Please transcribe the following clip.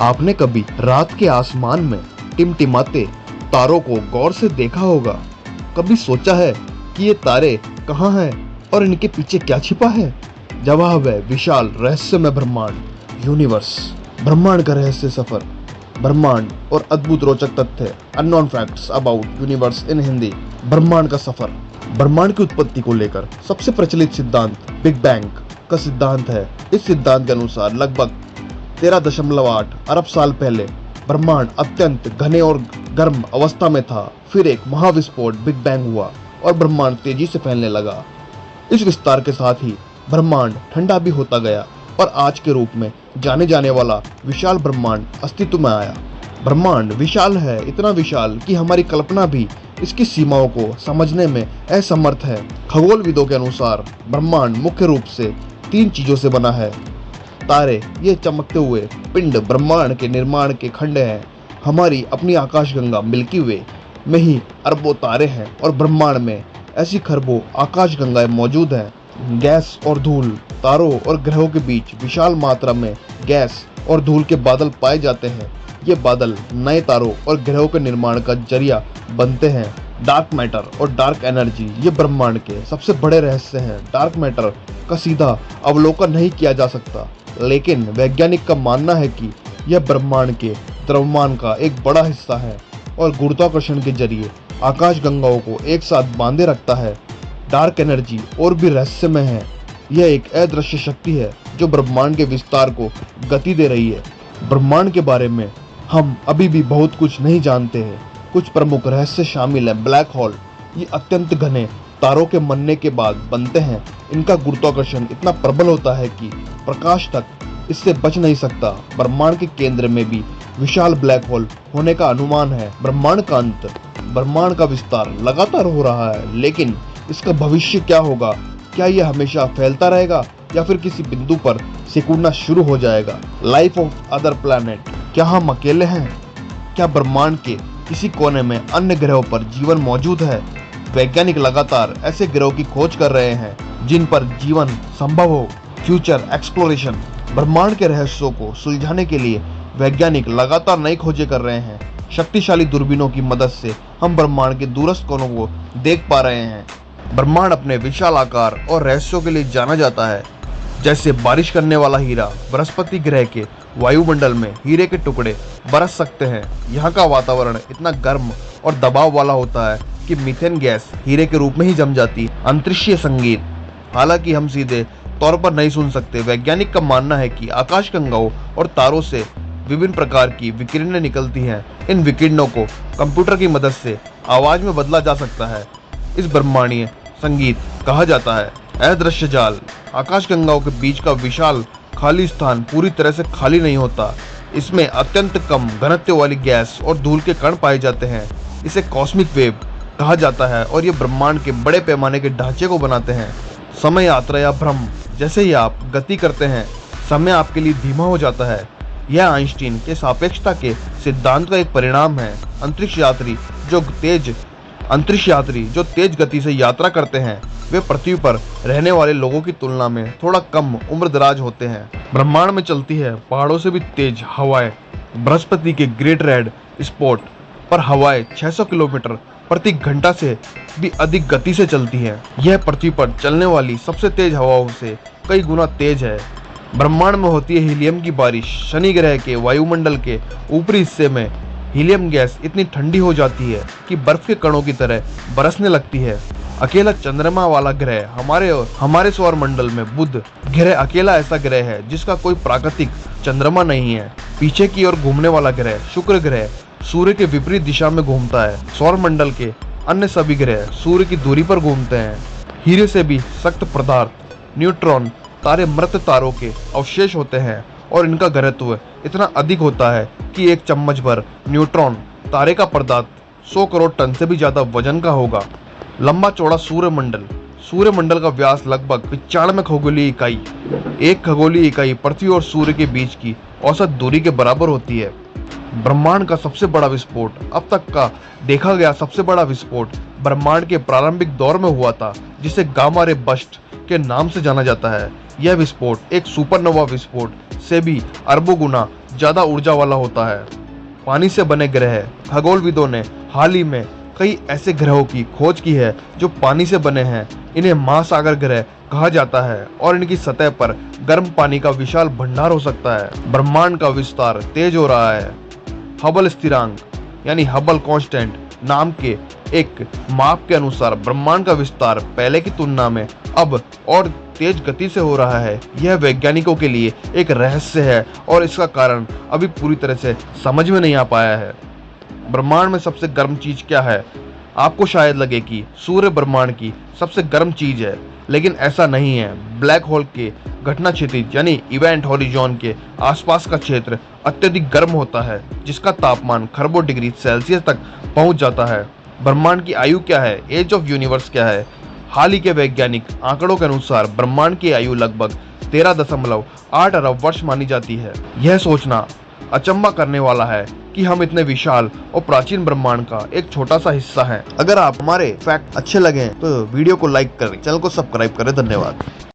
आपने कभी रात के आसमान में टिमटिमाते तारों को गौर से देखा होगा? कभी सोचा है कि ये तारे कहाँ हैं और इनके पीछे क्या छिपा है? जवाब है विशाल रहस्यमय ब्रह्मांड, यूनिवर्स। ब्रह्मांड का रहस्य सफर, ब्रह्मांड और अद्भुत रोचक तथ्य, unknown facts about universe in Hindi. ब्रह्मांड का सफर। ब्रह्मांड की उत्पत्ति को लेकर सबसे प्रचलित सिद्धांत बिग बैंग का सिद्धांत है। इस सिद्धांत के अनुसार लगभग 13.8 अरब साल पहले ब्रह्मांड अत्यंत घने और गर्म अवस्था में था। फिर एक महाविस्फोट बिग बैंग हुआ और ब्रह्मांड तेजी से फैलने लगा। इस विस्तार के साथ ही ब्रह्मांड ठंडा भी होता गया और आज के रूप में जाने जाने वाला विशाल ब्रह्मांड अस्तित्व में आया। ब्रह्मांड विशाल है, इतना विशाल कि हमारी कल्पना भी इसकी सीमाओं को समझने में असमर्थ है। खगोलविदों के अनुसार ब्रह्मांड मुख्य रूप से 3 चीजों से बना है। तारे, ये चमकते हुए पिंड ब्रह्मांड के निर्माण के खंड हैं। हमारी अपनी आकाशगंगा मिल्की वे में ही अरबों तारे हैं और ब्रह्मांड में ऐसी खरबों आकाशगंगाएं मौजूद हैं। गैस और धूल। तारों और ग्रहों के बीच विशाल मात्रा में गैस और धूल के बादल पाए जाते हैं। ये बादल नए तारों और ग्रहों के निर्माण का जरिया बनते हैं। डार्क मैटर और डार्क एनर्जी, ये ब्रह्मांड के सबसे बड़े रहस्य हैं। डार्क मैटर का सीधा अवलोकन नहीं किया जा सकता, लेकिन वैज्ञानिक का मानना है कि यह ब्रह्मांड के द्रव्यमान का एक बड़ा हिस्सा है और गुरुत्वाकर्षण के जरिए आकाशगंगाओं को एक साथ बांधे रखता है। डार्क एनर्जी और भी रहस्यमय है। यह एक अदृश्य शक्ति है जो ब्रह्मांड के विस्तार को गति दे रही है। ब्रह्मांड के बारे में हम अभी भी बहुत कुछ नहीं जानते हैं। कुछ प्रमुख रहस्य शामिल हैं। ब्लैक होल, ये अत्यंत घने तारों के बनने के बाद बनते हैं। इनका गुरुत्वाकर्षण इतना प्रबल होता है कि प्रकाश तक इससे बच नहीं सकता। ब्रह्मांड के केंद्र में भी विशाल ब्लैक होल होने का अनुमान है। ब्रह्मांड का अंत। ब्रह्मांड का विस्तार लगातार हो रहा है, लेकिन इसका भविष्य क्या होगा? क्या यह हमेशा फैलता रहेगा या फिर किसी बिंदु पर सिकुड़ना शुरू हो जाएगा? लाइफ ऑफ अदर प्लैनेट, क्या हम अकेले हैं? क्या ब्रह्मांड के किसी कोने में अन्य ग्रहों पर जीवन मौजूद है? वैज्ञानिक लगातार ऐसे ग्रहों की खोज कर रहे हैं जिन पर जीवन संभव हो। Future exploration. ब्रह्मांड के रहस्यों को सुलझाने के लिए वैज्ञानिक लगातार नई खोजें कर रहे हैं। शक्तिशाली दूरबीनों की मदद से हम ब्रह्मांड के दूरस्थ कोनों को देख पा रहे हैं। ब्रह्मांड अपने विशाल आकार और रहस्यों के लिए जाना जाता है, जैसे बारिश करने वाला हीरा। बृहस्पति ग्रह के वायुमंडल में हीरे के टुकड़े बरस सकते हैं। यहाँ का वातावरण इतना गर्म और दबाव वाला होता है कि मीथेन गैस हीरे के रूप में ही जम जाती है। अंतरिक्षीय संगीत, हालांकि हम सीधे तौर पर नहीं सुन सकते। वैज्ञानिक का मानना है कि आकाशगंगाओं और तारों से विभिन्न प्रकार की विकिरणें निकलती हैं। इन विकिरणों को कंप्यूटर की मदद से आवाज में बदला जा सकता है। इस ब्रह्मांडीय संगीत कहा जाता है अदृश्य जाल। आकाशगंगाओं के बीच का विशाल खाली स्थान पूरी तरह से खाली नहीं होता। इसमें अत्यंत कम घनत्व वाली गैस और धूल के कण पाए जाते हैं। इसे कॉस्मिक वेव कहा जाता है और ये ब्रह्मांड के बड़े पैमाने के ढांचे को बनाते हैं। समय यात्रा या भ्रम, जैसे ही आप गति करते हैं समय आपके लिए धीमा हो जाता है। यह आइंस्टीन के सापेक्षता के सिद्धांत का एक परिणाम है। अंतरिक्ष यात्री जो तेज गति से यात्रा करते हैं वे पृथ्वी पर रहने वाले लोगों की तुलना में थोड़ा कम उम्र दराज होते हैं। ब्रह्मांड में चलती है पहाड़ों से भी तेज हवाएं। बृहस्पति के ग्रेट रेड स्पॉट पर हवाएं 600 किलोमीटर प्रति घंटा से भी अधिक गति से चलती है। यह पृथ्वी पर चलने वाली सबसे तेज हवाओं से कई गुना तेज है। ब्रह्मांड में होती है हीलियम की बारिश। शनि ग्रह के वायुमंडल के ऊपरी हिस्से में हीलियम गैस इतनी ठंडी हो जाती है कि बर्फ के कणों की तरह बरसने लगती है। अकेला चंद्रमा वाला ग्रह हमारे सौर मंडल में बुध ग्रह अकेला ऐसा ग्रह है जिसका कोई प्राकृतिक चंद्रमा नहीं है। पीछे की ओर घूमने वाला ग्रह शुक्र ग्रह सूर्य के विपरीत दिशा में घूमता है। सौर मंडल के अन्य सभी ग्रह सूर्य की दूरी पर घूमते हैं। हीरे से भी सख्त पदार्थ न्यूट्रॉन तारे मृत तारों के अवशेष होते हैं और इनका घनत्व इतना अधिक होता है कि एक चम्मच भर न्यूट्रॉन तारे का पदार्थ 100 करोड़ टन से भी ज्यादा वजन का होगा। लंबा चौड़ा सूर्यमंडल का व्यास लगभग 95 खगोलीय इकाई। एक खगोलीय इकाई पृथ्वी और सूर्य के बीच की औसत दूरी के बराबर होती है। ब्रह्मांड का सबसे बड़ा विस्फोट, अब तक का देखा गया सबसे बड़ा विस्फोट ब्रह्मांड के प्रारंभिक दौर में हुआ था, जिसे गामा रे बर्स्ट के नाम से जाना जाता है। यह विस्फोट एक सुपरनोवा विस्फोट से भी अरबों गुना ज्यादा ऊर्जा वाला होता है। पानी से बने ग्रह। खगोलविदों ने हाल ही में कई ऐसे ग्रहों की खोज की है जो पानी से बने हैं। इन्हें महासागर ग्रह कहा जाता है और इनकी सतह पर गर्म पानी का विशाल भंडार हो सकता है। ब्रह्मांड का विस्तार तेज हो रहा है। हबल स्थिरांक यानी हबल कांस्टेंट नाम के एक माप के अनुसार ब्रह्मांड का विस्तार पहले की तुलना में अब और तेज गति से हो रहा है। यह वैज्ञानिकों के लिए एक रहस्य है और इसका कारण अभी पूरी तरह से समझ में नहीं आ पाया है। ब्रह्मांड में सबसे गर्म चीज क्या है? आपको शायद लगे कि सूर्य ब्रह्मांड की सबसे गर्म चीज है, लेकिन ऐसा नहीं है। ब्लैक होल के घटना क्षितिज यानी इवेंट हॉरिजॉन के आसपास का क्षेत्र अत्यधिक गर्म होता है, जिसका तापमान खरबों डिग्री सेल्सियस तक पहुंच जाता है। ब्रह्मांड की आयु क्या है? एज ऑफ यूनिवर्स क्या है? हाल ही के वैज्ञानिक आंकड़ों के अनुसार ब्रह्मांड की आयु लगभग 13.8 अरब वर्ष मानी जाती है। यह सोचना अचंभा करने वाला है कि हम इतने विशाल और प्राचीन ब्रह्मांड का एक छोटा सा हिस्सा हैं। अगर आप हमारे फैक्ट अच्छे लगे तो वीडियो को लाइक करें, चैनल को सब्सक्राइब करें। धन्यवाद।